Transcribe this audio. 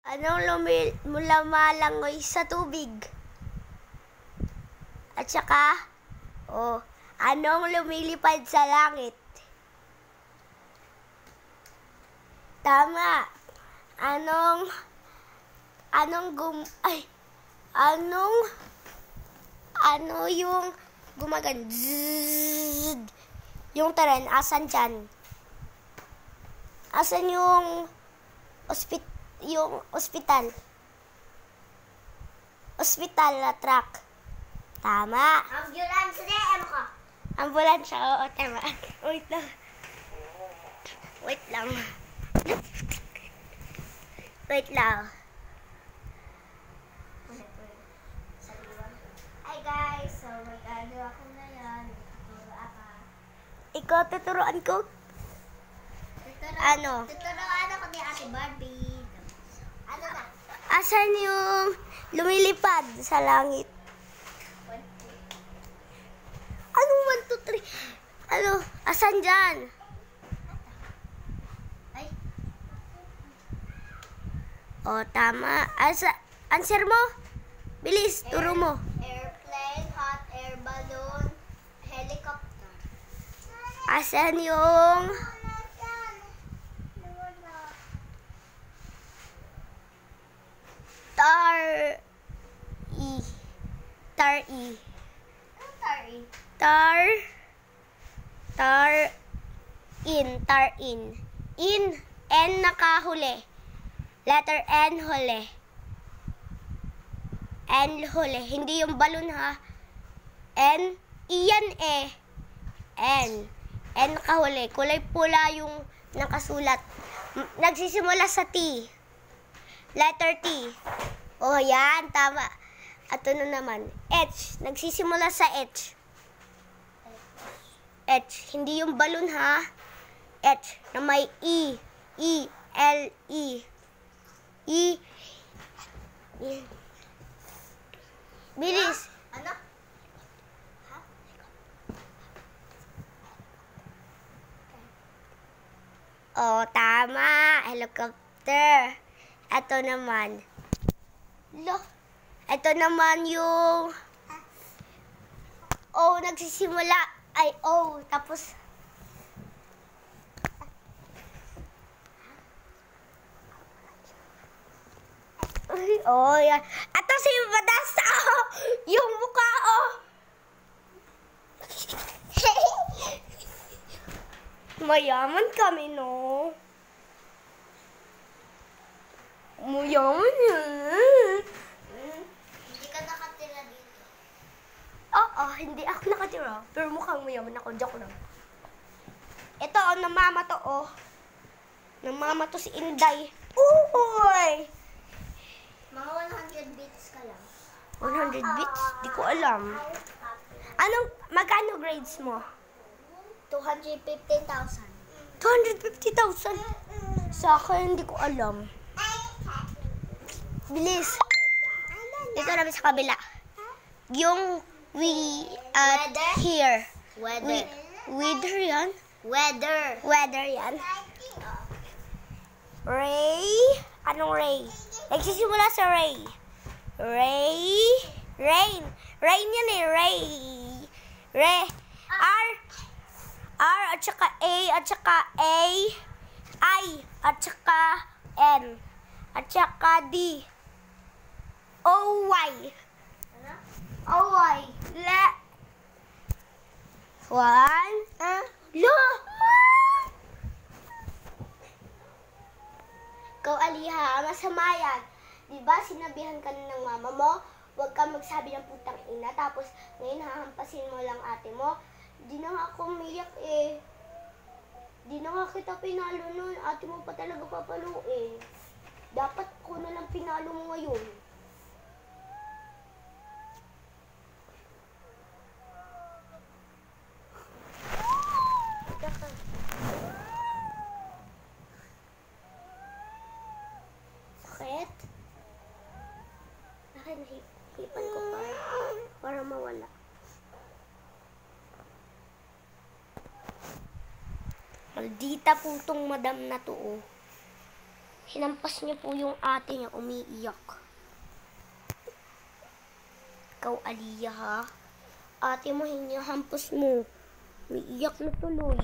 Anong lumalangoy sa tubig? At saka, anong lumilipad sa langit? Tama. Ano yung gumagan? Zzz, yung tren, asan dyan? Asan yung ospital? Ospital na truck. Tama. Ambulance na, ano ka? Ambulance, oo, tama. Wait lang. Hi guys, so magagawa ko na yan. Tuturo ako. Ikaw, tuturuan ko? Ano? Tuturuan ako ni Ate Barbie. Ano na? Asan yung lumilipad sa langit? 1, 2, 3. Asan dyan? Ay. Tama. Answer mo? Bilis, turo mo. Airplane, hot air balloon, helicopter. Asan yung tar in. N nakahuli. Letter N huli. N huli. Hindi yung balon ha. N. Iyan eh. N. N nakahuli. Kulay pula yung nakasulat. Nagsisimula sa T. Letter T. Yan. Tama. At ano naman? H. Nagsisimula sa H. H. Hindi yung balon ha. H. Na may E. E. L. E. E. Bilis. Ano? Tama. Helicopter. Ito naman. Ito naman yung nagsisimula. Tapos yan. Ito si Badasa. Yung mukha, Mayaman kami, no? Mayaman yan. Hindi ka nakatira dito. Oo, hindi ako nakatira. Pero mukhang mayaman ako. Joke lang. Ito, namama to, Namama to si Inday. Uy! Mga 100 bits ka lang. 100 bits? Di ko alam. Magkano grades mo? 215,000. 250,000? Sa akin, hindi ko alam. Bilis. Dito namin sa kabila. Yung we at Weather? here. Weather. Weather yan? Weather. Weather yan. Ray? Anong ray? Nagsisimula sa ray. Ray? Rain. Rain yan eh. Ray. R at saka A at saka I at saka N at saka D. O-Y. Ano? O-Y. One. Ikaw, Aliha, masama yan. Diba, sinabihan ka na ng mama mo, huwag ka magsabi ng putang ina, tapos ngayon hahampasin mo lang ate mo. Di na nga ako umiyak eh. Di na nga kita pinalo nun. Ate mo pa talaga papaluin. Dapat ko na lang pinalo mo ngayon. Sakit? Nahipan ko para mawala. Maldita po tong madam na to, Hinampas niya po yung ate niya, umiiyak. Ikaw, Aliyah, ha? Ate mo, hinahampas mo. Umiiyak na tuloy.